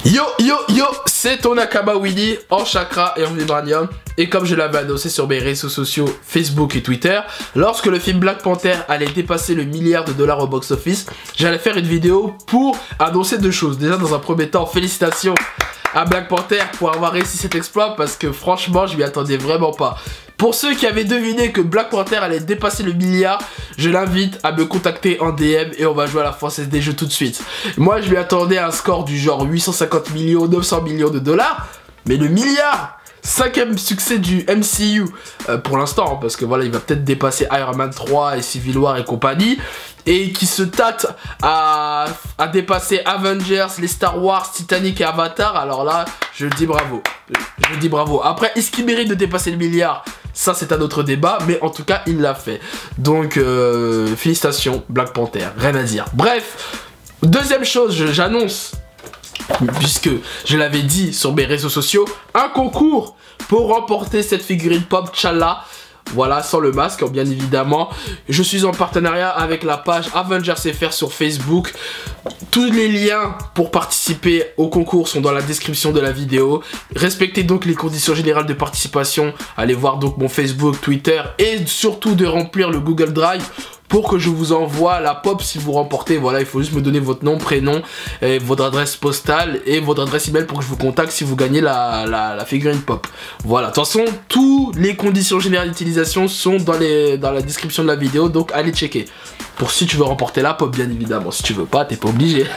Yo yo yo, c'est ton Nakaba Willy en chakra et en vibranium. Et comme je l'avais annoncé sur mes réseaux sociaux Facebook et Twitter, lorsque le film Black Panther allait dépasser le milliard de dollars au box-office, j'allais faire une vidéo pour annoncer deux choses. Déjà dans un premier temps, félicitations à Black Panther pour avoir réussi cet exploit parce que franchement je m'y attendais vraiment pas. Pour ceux qui avaient deviné que Black Panther allait dépasser le milliard, je l'invite à me contacter en DM et on va jouer à la Française des Jeux tout de suite. Moi je lui attendais un score du genre 850 millions, 900 millions de dollars, mais le milliard, cinquième succès du MCU pour l'instant, parce que voilà il va peut-être dépasser Iron Man 3 et Civil War et compagnie, et qui se tâte à dépasser Avengers, les Star Wars, Titanic et Avatar. Alors là je dis bravo, je dis bravo. Après est-ce qu'il mérite de dépasser le milliard? Ça c'est un autre débat, mais en tout cas il l'a fait. Donc félicitations Black Panther, rien à dire. Bref, deuxième chose, j'annonce, puisque je l'avais dit sur mes réseaux sociaux, un concours pour remporter cette figurine pop T'Challa. Voilà, sans le masque, bien évidemment. Je suis en partenariat avec la page Avengers FR sur Facebook. Tous les liens pour participer au concours sont dans la description de la vidéo. Respectez donc les conditions générales de participation. Allez voir donc mon Facebook, Twitter et surtout de remplir le Google Drive pour que je vous envoie la pop si vous remportez. Voilà, il faut juste me donner votre nom, prénom, et votre adresse postale et votre adresse email pour que je vous contacte si vous gagnez la figurine pop. Voilà, de toute façon, toutes les conditions générales d'utilisation sont dans la description de la vidéo, donc allez checker. Pour si tu veux remporter la pop, bien évidemment. Si tu veux pas, t'es pas obligé.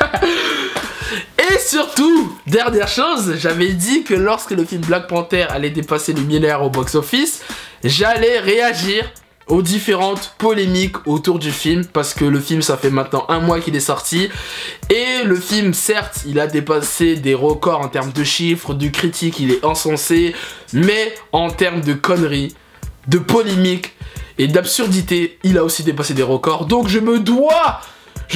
Et surtout, dernière chose, j'avais dit que lorsque le film Black Panther allait dépasser le milliard au box-office, j'allais réagir aux différentes polémiques autour du film, parce que le film ça fait maintenant un mois qu'il est sorti et le film certes il a dépassé des records en termes de chiffres, de critiques, il est encensé, mais en termes de conneries, de polémiques et d'absurdité il a aussi dépassé des records. Donc je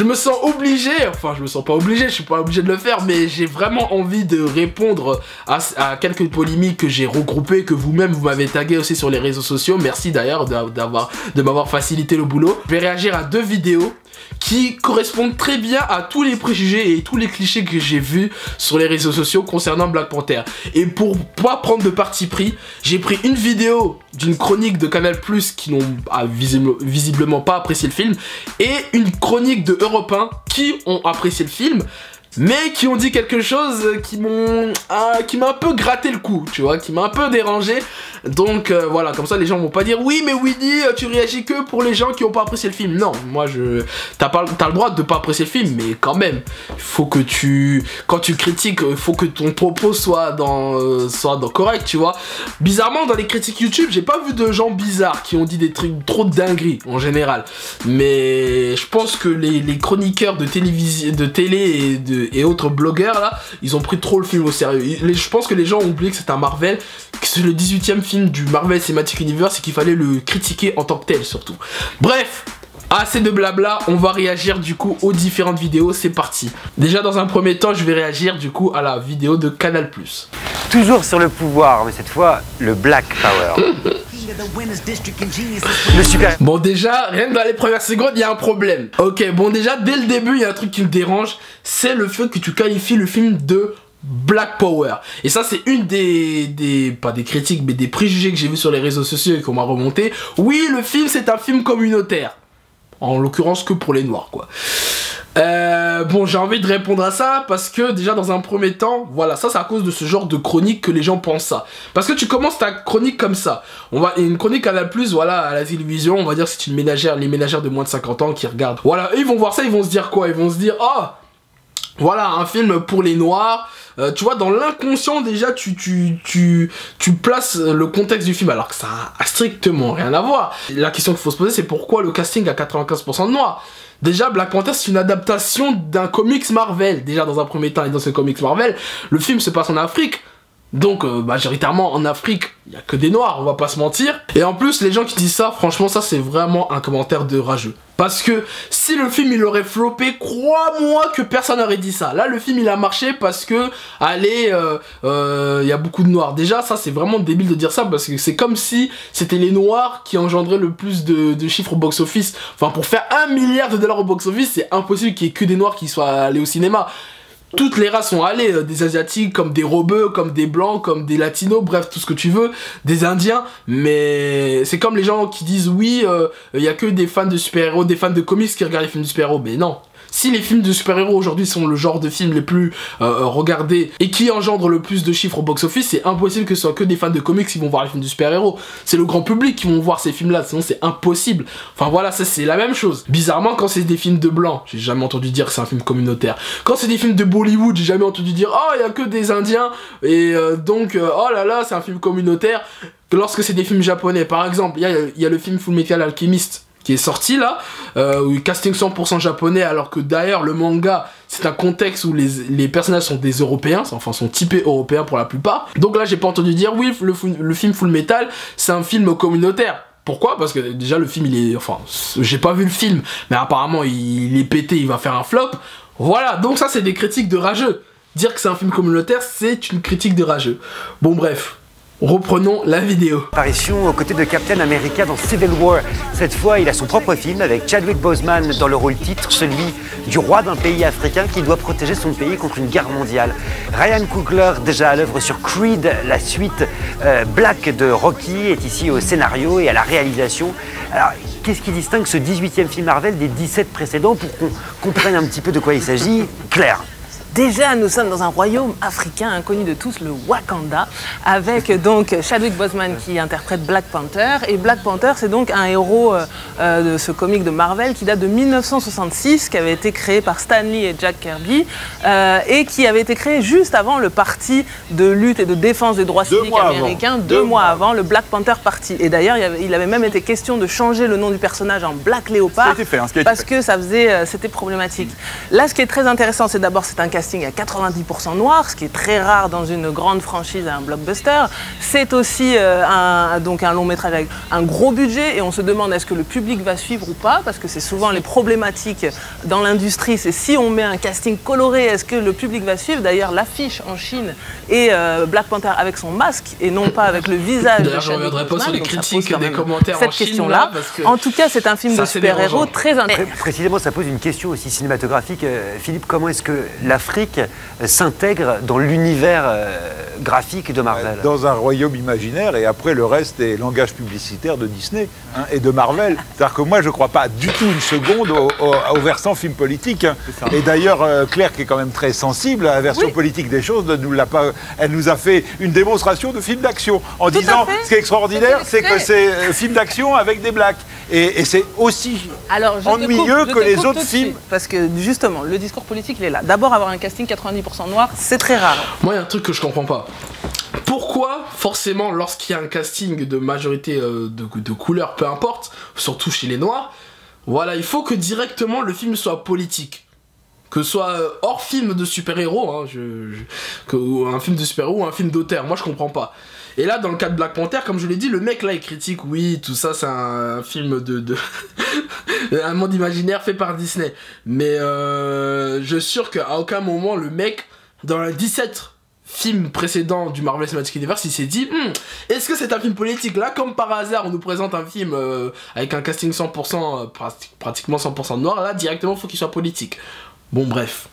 me sens obligé, enfin je me sens pas obligé, je suis pas obligé de le faire, mais j'ai vraiment envie de répondre à quelques polémiques que j'ai regroupées, que vous-même vous m'avez tagué aussi sur les réseaux sociaux. Merci d'ailleurs de m'avoir facilité le boulot. Je vais réagir à deux vidéos qui correspondent très bien à tous les préjugés et tous les clichés que j'ai vus sur les réseaux sociaux concernant Black Panther. Et pour pas prendre de parti pris, j'ai pris une vidéo d'une chronique de Canal+ qui n'ont visiblement pas apprécié le film, et une chronique de Europe 1 qui ont apprécié le film, mais qui ont dit quelque chose qui m'a un peu gratté le cou, tu vois, qui m'a un peu dérangé. Donc voilà, comme ça les gens vont pas dire oui mais Willy tu réagis que pour les gens qui ont pas apprécié le film. Non, moi t'as le droit de pas apprécier le film, mais quand même faut que quand tu critiques, il faut que ton propos soit correct, tu vois. Bizarrement dans les critiques YouTube j'ai pas vu de gens bizarres qui ont dit des trucs trop de dingueries en général, mais je pense que les chroniqueurs de télévision, de télé et autres blogueurs là, ils ont pris trop le film au sérieux. Je pense que les gens ont oublié que c'est un Marvel, que c'est le 18e film du Marvel Cinematic Universe et qu'il fallait le critiquer en tant que tel surtout. Bref, assez de blabla, on va réagir du coup aux différentes vidéos, c'est parti. Déjà dans un premier temps, je vais réagir du coup à la vidéo de Canal+. Toujours sur le pouvoir, mais cette fois, le Black Power. Le super... Bon déjà, rien que dans les premières secondes, il y a un problème. Ok, bon déjà, dès le début, il y a un truc qui me dérange, c'est le fait que tu qualifies le film de Black Power. Et ça c'est une pas des critiques, mais des préjugés que j'ai vu sur les réseaux sociaux et qu'on m'a remonté. Oui, le film c'est un film communautaire. En l'occurrence que pour les noirs quoi. Bon, j'ai envie de répondre à ça parce que déjà dans un premier temps, voilà, ça c'est à cause de ce genre de chronique que les gens pensent ça. Parce que tu commences ta chronique comme ça. Une chronique à la plus, voilà, à la télévision, on va dire c'est une ménagère, les ménagères de moins de 50 ans qui regardent. Voilà, eux, ils vont voir ça, ils vont se dire quoi? Ils vont se dire, oh, voilà, un film pour les noirs. Tu vois, dans l'inconscient déjà tu places le contexte du film alors que ça a strictement rien à voir. La question qu'il faut se poser c'est pourquoi le casting a 95% de noirs. Déjà Black Panther c'est une adaptation d'un comics Marvel, déjà dans un premier temps, et dans ce comics Marvel le film se passe en Afrique. Donc majoritairement en Afrique, il n'y a que des noirs, on va pas se mentir. Et en plus les gens qui disent ça, franchement ça c'est vraiment un commentaire de rageux. Parce que si le film il aurait floppé, crois-moi que personne n'aurait dit ça. Là le film il a marché parce que, allez, il y a beaucoup de noirs. Déjà ça c'est vraiment débile de dire ça parce que c'est comme si c'était les noirs qui engendraient le plus de chiffres au box-office. Enfin pour faire 1 milliard de dollars au box-office, c'est impossible qu'il y ait que des noirs qui soient allés au cinéma. toutes les races sont allées, des asiatiques comme des rebeux, comme des blancs, comme des latinos, bref, tout ce que tu veux, des indiens, mais c'est comme les gens qui disent oui, y a que des fans de super-héros, des fans de comics qui regardent les films de super-héros, mais non. Si les films de super-héros aujourd'hui sont le genre de films les plus regardés et qui engendrent le plus de chiffres au box-office, c'est impossible que ce soit que des fans de comics qui vont voir les films de super-héros. C'est le grand public qui vont voir ces films-là, sinon c'est impossible. Enfin voilà, ça c'est la même chose. Bizarrement, quand c'est des films de blancs, j'ai jamais entendu dire que c'est un film communautaire. Quand c'est des films de Bollywood, j'ai jamais entendu dire « Oh, il y a que des Indiens et donc, oh là là, c'est un film communautaire ». Lorsque c'est des films japonais, par exemple, il y a le film Fullmetal Alchemist qui est sorti là, casting 100% japonais, alors que d'ailleurs le manga c'est un contexte où les personnages sont des Européens, enfin sont typés Européens pour la plupart. Donc là j'ai pas entendu dire oui le film Full Metal c'est un film communautaire. Pourquoi? Parce que déjà le film il est, enfin j'ai pas vu le film, mais apparemment il est pété, il va faire un flop. Voilà, donc ça c'est des critiques de rageux. Dire que c'est un film communautaire c'est une critique de rageux. Bon bref. Reprenons la vidéo. Apparition aux côtés de Captain America dans Civil War. Cette fois, il a son propre film avec Chadwick Boseman dans le rôle titre, celui du roi d'un pays africain qui doit protéger son pays contre une guerre mondiale. Ryan Coogler, déjà à l'œuvre sur Creed, la suite Black de Rocky, est ici au scénario et à la réalisation. Alors, qu'est-ce qui distingue ce 18e film Marvel des 17 précédents pour qu'on comprenne un petit peu de quoi il s'agit? Claire. Déjà, nous sommes dans un royaume africain inconnu de tous, le Wakanda, avec donc Chadwick Boseman qui interprète Black Panther. Et Black Panther, c'est donc un héros de ce comic de Marvel qui date de 1966, qui avait été créé par Stan Lee et Jack Kirby, et qui avait été créé juste avant le parti de lutte et de défense des droits civiques américains, deux mois avant le Black Panther Party. Et d'ailleurs, il avait même été question de changer le nom du personnage en Black Leopard, parce que ça faisait, c'était problématique. Là, ce qui est très intéressant, c'est d'abord, c'est un casting à 90% noir, ce qui est très rare dans une grande franchise à un blockbuster. C'est aussi donc un long métrage avec un gros budget et on se demande est-ce que le public va suivre ou pas, parce que c'est souvent les problématiques dans l'industrie, c'est si on met un casting coloré, est-ce que le public va suivre? D'ailleurs, l'affiche en Chine est Black Panther avec son masque et non pas avec le visage. D'ailleurs, je ne reviendrai pas sur les critiques des commentaires cette en Chine. question-là. En tout cas, c'est un film de super-héros très intéressant. Précisément, ça pose une question aussi cinématographique. Philippe, comment est-ce que l'Afrique s'intègre dans l'univers graphique de Marvel? Dans un royaume imaginaire, et après le reste est langage publicitaire de Disney et de Marvel. C'est-à-dire que moi je ne crois pas du tout une seconde au versant film politique. Et d'ailleurs Claire, qui est quand même très sensible à la version politique des choses, elle nous a fait une démonstration de film d'action en disant ce qui est extraordinaire, c'est que c'est film d'action avec des blacks. Et c'est aussi ennuyeux que les autres films. Parce que justement, le discours politique, il est là. D'abord, avoir un casting 90% noir, c'est très rare. Moi, il y a un truc que je comprends pas. Pourquoi, forcément, lorsqu'il y a un casting de majorité de couleur, peu importe, surtout chez les noirs, voilà, il faut que directement le film soit politique. Que ce soit hors film de super-héros, hein, un film de super-héros ou un film d'auteur, moi je comprends pas. Et là, dans le cas de Black Panther, comme je l'ai dit, le mec là il critique, oui, tout ça c'est un film un monde imaginaire fait par Disney. Mais je suis sûr qu'à aucun moment le mec, dans les 17 films précédents du Marvel Cinematic Universe, il s'est dit est-ce que c'est un film politique? Là, comme par hasard, on nous présente un film avec un casting 100%, pratiquement 100% de noir, là directement il faut qu'il soit politique. Bon bref,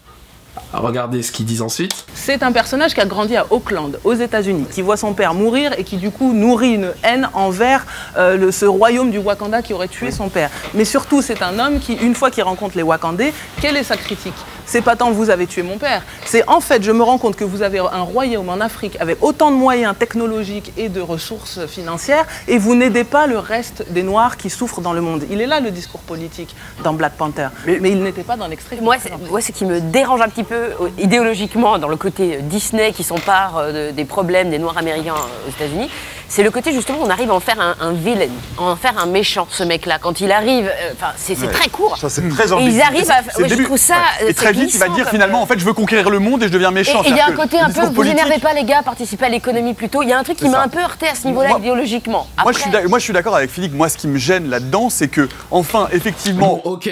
regardez ce qu'ils disent ensuite. C'est un personnage qui a grandi à Auckland, aux États-Unis, qui voit son père mourir et qui du coup nourrit une haine envers ce royaume du Wakanda qui aurait tué son père. Mais surtout, c'est un homme qui, une fois qu'il rencontre les Wakandais, quelle est sa critique? C'est pas tant vous avez tué mon père, c'est en fait je me rends compte que vous avez un royaume en Afrique avec autant de moyens technologiques et de ressources financières et vous n'aidez pas le reste des Noirs qui souffrent dans le monde. Il est là le discours politique dans Black Panther, mais il n'était pas dans l'extrait. Moi, ce qui me dérange un petit peu idéologiquement dans le côté Disney qui s'empare des problèmes des Noirs américains aux États-Unis, c'est le côté justement on arrive à en faire un villain, à en faire un méchant, ce mec-là. Quand il arrive, c'est très court. Ça c'est très ambigu. Et ils arrivent à... je trouve ça... Et très vite, il va dire finalement, en fait, je veux conquérir le monde et je deviens méchant. Et il y a un côté un peu, vous énervez pas les gars, participez à l'économie plutôt. Il y a un truc qui m'a un peu heurté à ce niveau-là idéologiquement. Moi, je suis d'accord avec Philippe. Moi, ce qui me gêne là-dedans, c'est que, enfin, effectivement... Bon, ok.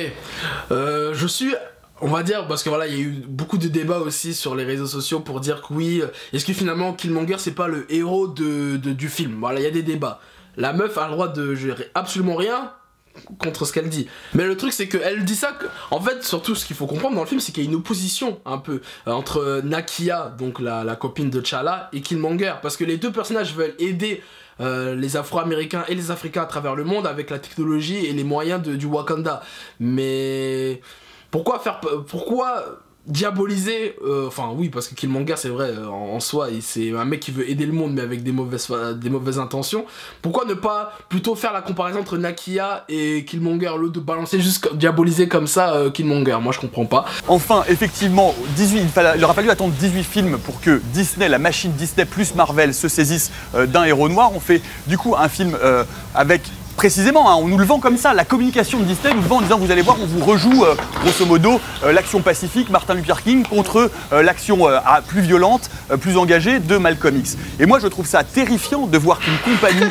Je suis... On va dire, parce que voilà, il y a eu beaucoup de débats aussi sur les réseaux sociaux pour dire que oui, est-ce que finalement Killmonger c'est pas le héros du film? Voilà, il y a des débats. La meuf a le droit de gérer absolument rien, contre ce qu'elle dit. Mais le truc c'est qu'elle dit ça, en fait surtout ce qu'il faut comprendre dans le film c'est qu'il y a une opposition un peu entre Nakia, donc la copine de T'Challa, et Killmonger. Parce que les deux personnages veulent aider les Afro-Américains et les Africains à travers le monde avec la technologie et les moyens du Wakanda. Mais pourquoi diaboliser, enfin oui, parce que Killmonger c'est vrai en soi c'est un mec qui veut aider le monde mais avec des mauvaises intentions. Pourquoi ne pas plutôt faire la comparaison entre Nakia et Killmonger, l'autre de balancer juste diaboliser comme ça Killmonger? Moi je comprends pas. Enfin, effectivement, il aura fallu attendre 18 films pour que Disney, la machine Disney plus Marvel se saisissent d'un héros noir. On fait du coup un film avec... Précisément, hein, on nous le vend comme ça, la communication de Disney nous le vend en disant vous allez voir, on vous rejoue grosso modo l'action pacifique Martin Luther King contre l'action plus violente, plus engagée de Malcolm X. Et moi je trouve ça terrifiant de voir qu'une compagnie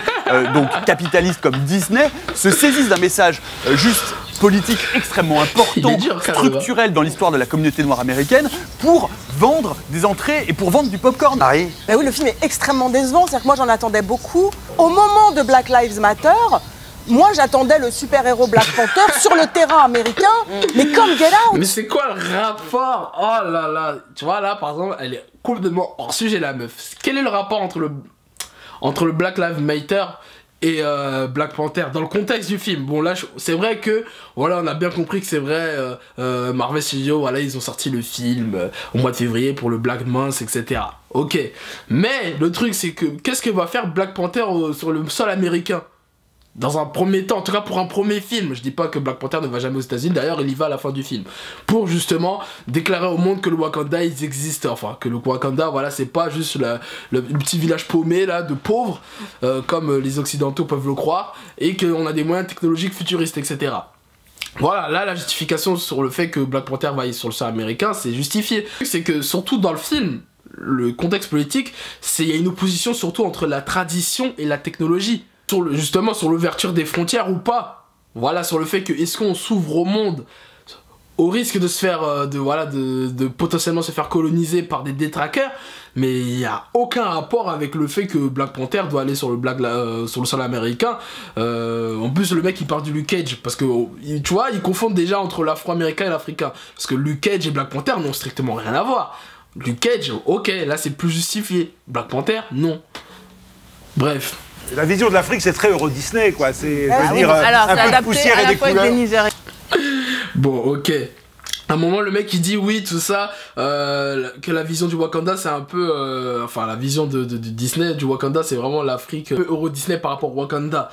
donc capitaliste comme Disney se saisisse d'un message juste politique extrêmement important, structurel dans l'histoire de la communauté noire américaine pour vendre des entrées et pour vendre du popcorn. Marie? Bah oui, le film est extrêmement décevant, c'est-à-dire que moi j'en attendais beaucoup. Au moment de Black Lives Matter, moi j'attendais le super-héros Black Panther sur le terrain américain, mais comme Get Out. Mais c'est quoi le rapport? Oh là là, tu vois là par exemple, elle est complètement hors sujet la meuf. Quel est le rapport entre le Black Lives Matter et Black Panther dans le contexte du film? Bon là c'est vrai que voilà, on a bien compris que c'est vrai, Marvel Studios, voilà, ils ont sorti le film au mois de février pour le Black Month, etc. Ok, mais le truc c'est que qu'est-ce que va faire Black Panther sur le sol américain dans un premier temps, en tout cas pour un premier film? Je dis pas que Black Panther ne va jamais aux États-Unis, d'ailleurs il y va à la fin du film, pour justement déclarer au monde que le Wakanda ils existent, enfin que le Wakanda voilà c'est pas juste le petit village paumé là de pauvres comme les occidentaux peuvent le croire, et qu'on a des moyens technologiques futuristes, etc. Voilà, là la justification sur le fait que Black Panther va aller sur le sol américain c'est justifié. C'est que surtout dans le film, le contexte politique, il y a une opposition surtout entre la tradition et la technologie. Justement sur l'ouverture des frontières ou pas. Voilà, sur le fait que est-ce qu'on s'ouvre au monde au risque de se faire de potentiellement se faire coloniser par des détraqueurs, mais il n'y a aucun rapport avec le fait que Black Panther doit aller sur le sol américain. En plus le mec il parle du Luke Cage parce que tu vois ils confondent déjà entre l'afro-américain et l'africain, parce que Luke Cage et Black Panther n'ont strictement rien à voir. Luke Cage, ok, là c'est plus justifié. Black Panther, non. Bref. La vision de l'Afrique, c'est très Euro-Disney, quoi. C'est, je veux dire, alors, un peu de poussière et des couleurs. Bon, ok. À un moment, le mec il dit oui, tout ça, que la vision du Wakanda c'est un peu. Enfin, la vision de Disney, du Wakanda, c'est vraiment l'Afrique Euro-Disney par rapport au Wakanda.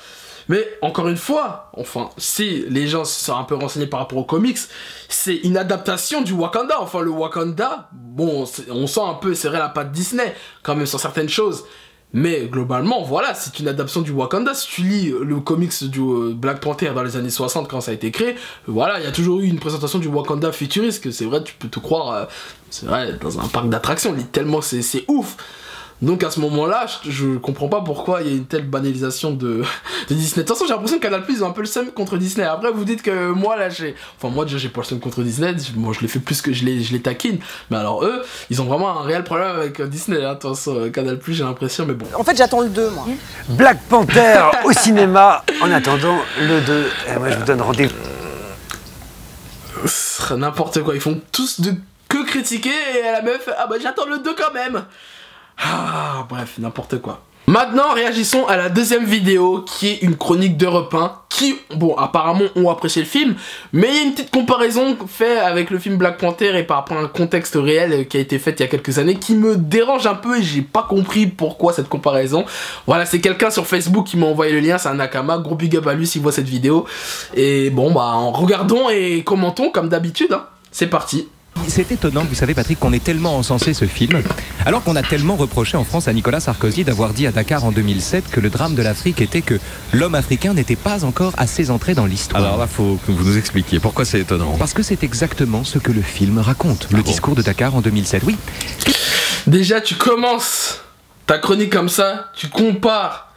Mais encore une fois, enfin, si les gens se sont un peu renseignés par rapport aux comics, c'est une adaptation du Wakanda. Enfin, le Wakanda, bon, on sent un peu, c'est vrai, la patte Disney, quand même, sur certaines choses. Mais globalement, voilà, c'est une adaptation du Wakanda. Si tu lis le comics du Black Panther dans les années 60 quand ça a été créé, voilà, il y a toujours eu une présentation du Wakanda futuriste, que c'est vrai, tu peux te croire, c'est vrai, dans un parc d'attractions, tellement c'est ouf. Donc à ce moment-là, je comprends pas pourquoi il y a une telle banalisation de Disney. De toute façon, j'ai l'impression que Canal+, ils ont un peu le seum contre Disney. Après, vous dites que moi, là, moi, déjà, j'ai pas le seum contre Disney. Moi, je les fais plus que je les taquine. Mais alors, eux, ils ont vraiment un réel problème avec Disney. Hein. De toute façon, Canal+, j'ai l'impression, mais bon. En fait, j'attends le 2, moi. Black Panther au cinéma. En attendant le 2, moi, je vous donne rendez-vous. N'importe quoi. Ils font tous que critiquer et la meuf, ah bah, j'attends le 2 quand même. Ah, bref, n'importe quoi. Maintenant, réagissons à la deuxième vidéo qui est une chronique d'Europe 1 qui, bon, apparemment ont apprécié le film, mais il y a une petite comparaison faite avec le film Black Panther et par rapport à un contexte réel qui a été fait il y a quelques années qui me dérange un peu et j'ai pas compris pourquoi cette comparaison. Voilà, c'est quelqu'un sur Facebook qui m'a envoyé le lien, c'est un Nakama, gros big up à lui s'il voit cette vidéo. Et bon, bah, regardons et commentons comme d'habitude, hein. C'est parti. C'est étonnant, vous savez Patrick, qu'on ait tellement encensé ce film, alors qu'on a tellement reproché en France à Nicolas Sarkozy d'avoir dit à Dakar en 2007 que le drame de l'Afrique était que l'homme africain n'était pas encore assez entré dans l'histoire. Alors là, faut que vous nous expliquiez pourquoi c'est étonnant. Parce que c'est exactement ce que le film raconte, le discours de Dakar en 2007, oui. Déjà, tu commences ta chronique comme ça, tu compares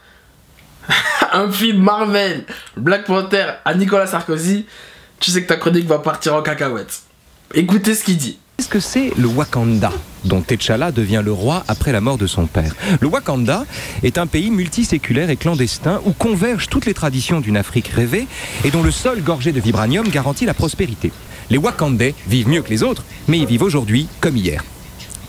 un film Marvel, Black Panther à Nicolas Sarkozy, tu sais que ta chronique va partir en cacahuète. Écoutez ce qu'il dit. Qu'est-ce que c'est le Wakanda, dont T'Challa devient le roi après la mort de son père? Le Wakanda est un pays multiséculaire et clandestin où convergent toutes les traditions d'une Afrique rêvée et dont le sol gorgé de vibranium garantit la prospérité. Les Wakandais vivent mieux que les autres, mais ils vivent aujourd'hui comme hier.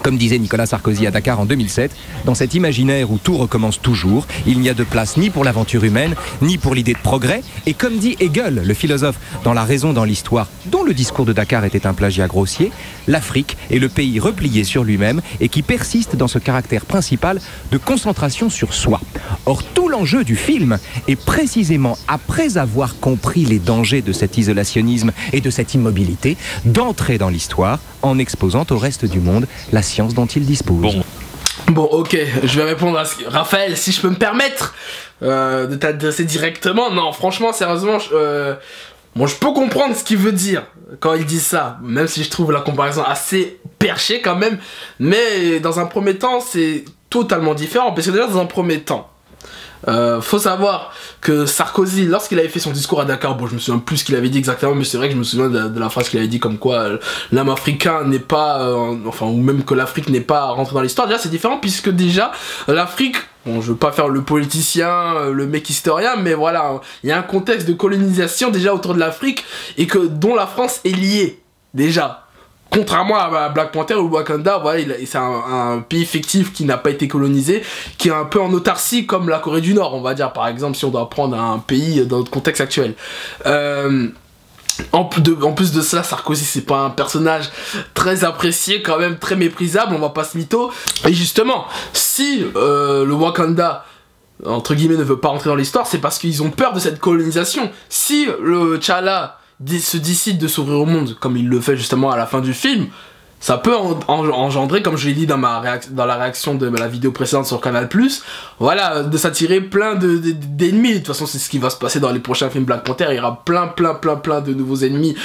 Comme disait Nicolas Sarkozy à Dakar en 2007, dans cet imaginaire où tout recommence toujours, il n'y a de place ni pour l'aventure humaine, ni pour l'idée de progrès. Et comme dit Hegel, le philosophe, dans La raison dans l'histoire, dont le discours de Dakar était un plagiat grossier, l'Afrique est le pays replié sur lui-même et qui persiste dans ce caractère principal de concentration sur soi. Or, tout l'enjeu du film est précisément, après avoir compris les dangers de cet isolationnisme et de cette immobilité, d'entrer dans l'histoire en exposant au reste du monde la science dont il dispose. Bon, ok, je vais répondre à ce que... Raphaël, si je peux me permettre de t'adresser directement. Non, franchement, sérieusement, bon, je peux comprendre ce qu'il veut dire quand il dit ça, même si je trouve la comparaison assez perchée quand même. Mais dans un premier temps, c'est totalement différent. Parce que déjà, dans un premier temps, faut savoir que Sarkozy, lorsqu'il avait fait son discours à Dakar, bon, je me souviens plus ce qu'il avait dit exactement, mais c'est vrai que je me souviens de la phrase qu'il avait dit comme quoi l'âme africain n'est pas, enfin, ou même que l'Afrique n'est pas rentrée dans l'histoire. Déjà, c'est différent puisque déjà, l'Afrique, bon, je veux pas faire le politicien, le mec historien, mais voilà, il y a un contexte de colonisation déjà autour de l'Afrique et que dont la France est liée, déjà. Contrairement à Black Panther ou Wakanda, voilà, c'est un pays fictif qui n'a pas été colonisé, qui est un peu en autarcie comme la Corée du Nord, on va dire, par exemple, si on doit prendre un pays dans notre contexte actuel. En plus de cela, Sarkozy, c'est pas un personnage très apprécié, quand même très méprisable, on va pas se mytho. Et justement, si le Wakanda, entre guillemets, ne veut pas rentrer dans l'histoire, c'est parce qu'ils ont peur de cette colonisation. Si le T'Challa se décide de s'ouvrir au monde, comme il le fait justement à la fin du film, ça peut engendrer, comme je l'ai dit dans la réaction de la vidéo précédente sur Canal+, voilà, de s'attirer plein d'ennemis. De toute façon, c'est ce qui va se passer dans les prochains films Black Panther. Il y aura plein de nouveaux ennemis,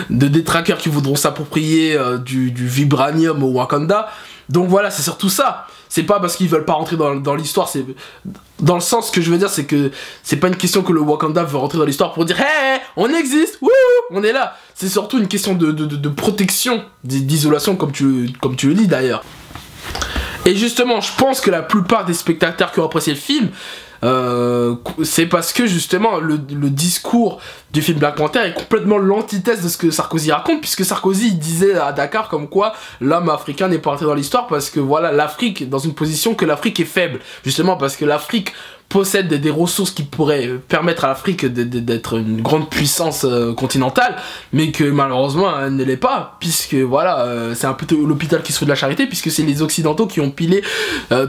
de détraqueurs qui voudront s'approprier du vibranium au Wakanda. Donc voilà, c'est surtout ça. C'est pas parce qu'ils veulent pas rentrer dans l'histoire, c'est dans le sens que je veux dire, c'est que c'est pas une question que le Wakanda veut rentrer dans l'histoire pour dire hey, on existe, wouh, on est là. C'est surtout une question de protection, d'isolation, comme tu le dis d'ailleurs. Et justement, je pense que la plupart des spectateurs qui ont apprécié le film, c'est parce que justement le discours du film Black Panther est complètement l'antithèse de ce que Sarkozy raconte, puisque Sarkozy il disait à Dakar comme quoi l'homme africain n'est pas rentré dans l'histoire parce que voilà, l'Afrique dans une position que l'Afrique est faible, justement parce que l'Afrique possède des ressources qui pourraient permettre à l'Afrique d'être une grande puissance continentale, mais que malheureusement elle ne l'est pas, puisque voilà, c'est un peu l'hôpital qui se fout de la charité, puisque c'est les Occidentaux qui ont pilé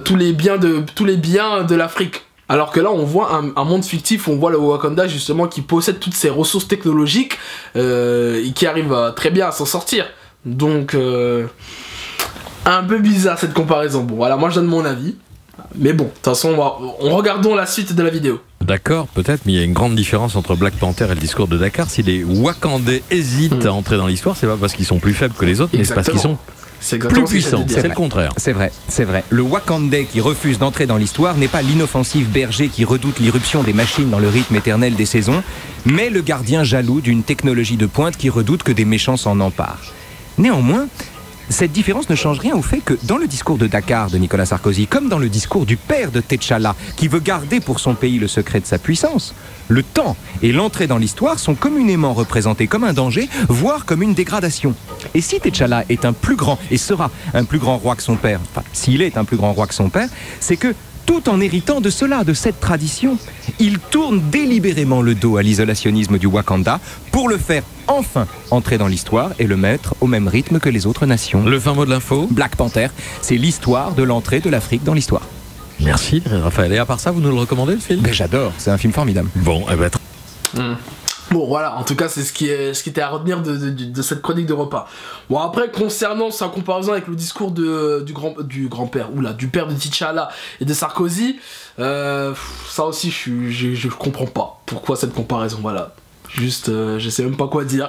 tous les biens de l'Afrique. Alors que là, on voit un monde fictif, on voit le Wakanda justement qui possède toutes ces ressources technologiques et qui arrive très bien à s'en sortir. Donc, un peu bizarre cette comparaison. Bon, voilà, moi je donne mon avis. Mais bon, de toute façon, regardons la suite de la vidéo. D'accord, peut-être, mais il y a une grande différence entre Black Panther et le discours de Dakar. Si les Wakandais hésitent à entrer dans l'histoire, c'est pas parce qu'ils sont plus faibles que les autres, mais c'est parce qu'ils sont plus puissants. C'est le contraire. C'est vrai, c'est vrai. Le Wakandais qui refuse d'entrer dans l'histoire n'est pas l'inoffensif berger qui redoute l'irruption des machines dans le rythme éternel des saisons, mais le gardien jaloux d'une technologie de pointe qui redoute que des méchants s'en emparent. Néanmoins, cette différence ne change rien au fait que dans le discours de Dakar de Nicolas Sarkozy, comme dans le discours du père de T'Challa, qui veut garder pour son pays le secret de sa puissance, le temps et l'entrée dans l'histoire sont communément représentés comme un danger, voire comme une dégradation. Et si T'Challa est un plus grand, et sera un plus grand roi que son père, enfin, s'il est un plus grand roi que son père, c'est que tout en héritant de cela, de cette tradition, il tourne délibérément le dos à l'isolationnisme du Wakanda pour le faire enfin entrer dans l'histoire et le mettre au même rythme que les autres nations. Le fin mot de l'info ? Black Panther, c'est l'histoire de l'entrée de l'Afrique dans l'histoire. Merci Raphaël. Et à part ça, vous nous le recommandez le film ? Mais j'adore, c'est un film formidable. Bon, eh ben... Bon voilà, en tout cas c'est ce qui était à retenir de cette chronique de repas. Bon après, concernant sa comparaison avec le discours du grand-père, du père de T'Challa et de Sarkozy, ça aussi je comprends pas pourquoi cette comparaison, voilà. Juste, je sais même pas quoi dire.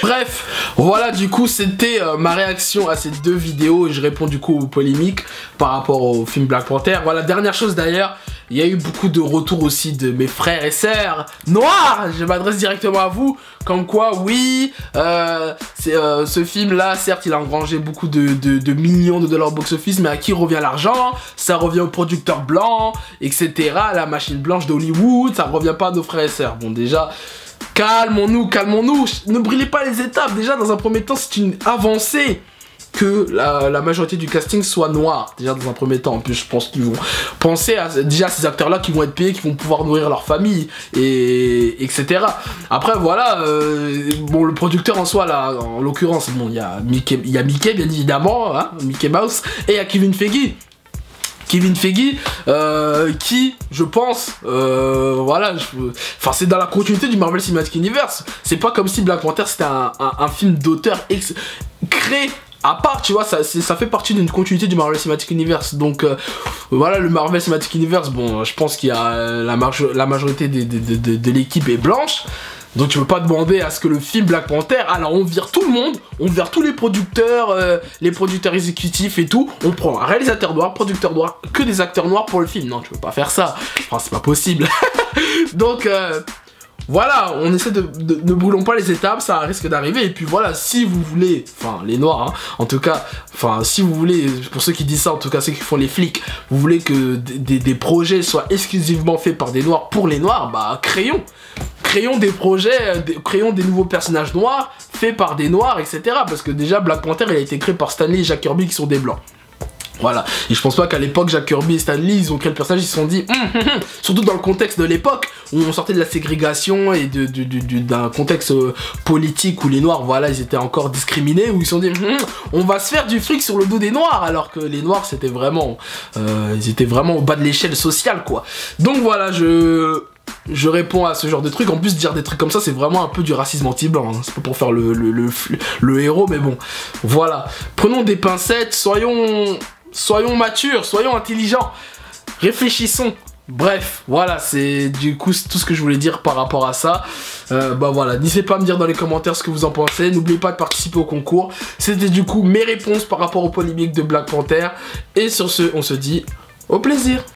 Bref, voilà, du coup, c'était ma réaction à ces deux vidéos et je réponds du coup aux polémiques par rapport au film Black Panther. Voilà, dernière chose d'ailleurs, il y a eu beaucoup de retours aussi de mes frères et sœurs noirs. Je m'adresse directement à vous. Comme quoi, oui, ce film-là, certes, il a engrangé beaucoup de millions de dollars au box-office, mais à qui revient l'argent? Ça revient aux producteurs blancs, etc. La machine blanche d'Hollywood, ça revient pas à nos frères et sœurs. Bon, déjà, calmons-nous, calmons-nous. Ne brûlez pas les étapes. Déjà, dans un premier temps, c'est une avancée que la majorité du casting soit noir, déjà dans un premier temps. En plus, je pense qu'ils vont penser à déjà ces acteurs-là qui vont être payés, qui vont pouvoir nourrir leur famille, et etc. Après, voilà, bon, le producteur en soi, là, en l'occurrence, bon, il y a Mickey, bien évidemment, hein, Mickey Mouse, et il y a Kevin Feige. Qui, je pense, voilà, enfin c'est dans la continuité du Marvel Cinematic Universe. C'est pas comme si Black Panther c'était un film d'auteur créé à part, tu vois, ça fait partie d'une continuité du Marvel Cinematic Universe. Donc voilà, le Marvel Cinematic Universe, bon, je pense qu'il y a la majorité de l'équipe est blanche. Donc tu peux pas demander à ce que le film Black Panther, alors on vire tout le monde, on vire tous les producteurs exécutifs et tout, on prend un réalisateur noir, producteur noir, que des acteurs noirs pour le film. Non, tu peux pas faire ça, enfin c'est pas possible. Donc voilà, on essaie ne brûlons pas les étapes, ça risque d'arriver. Et puis voilà, si vous voulez, enfin les noirs, hein, en tout cas, enfin si vous voulez, pour ceux qui disent ça, en tout cas ceux qui font les flics, vous voulez que des projets soient exclusivement faits par des noirs pour les noirs, bah créons des projets, créons des nouveaux personnages noirs, faits par des noirs, etc. Parce que déjà Black Panther, il a été créé par Stan Lee et Jack Kirby qui sont des blancs. Voilà, et je pense pas qu'à l'époque Jack Kirby et Stan Lee ils ont créé le personnage, ils se sont dit surtout dans le contexte de l'époque où on sortait de la ségrégation et d'un contexte politique où les noirs, voilà, ils étaient encore discriminés, où ils se sont dit on va se faire du fric sur le dos des noirs, alors que les noirs c'était vraiment ils étaient vraiment au bas de l'échelle sociale, quoi. Donc voilà, je réponds à ce genre de trucs. En plus, dire des trucs comme ça, c'est vraiment un peu du racisme anti-blanc, hein. C'est pas pour faire le héros, mais bon, voilà. Prenons des pincettes, soyons matures, soyons intelligents, réfléchissons. Bref, voilà, c'est du coup tout ce que je voulais dire par rapport à ça. Bah voilà, n'hésitez pas à me dire dans les commentaires ce que vous en pensez. N'oubliez pas de participer au concours. C'était du coup mes réponses par rapport aux polémiques de Black Panther. Et sur ce, on se dit au plaisir.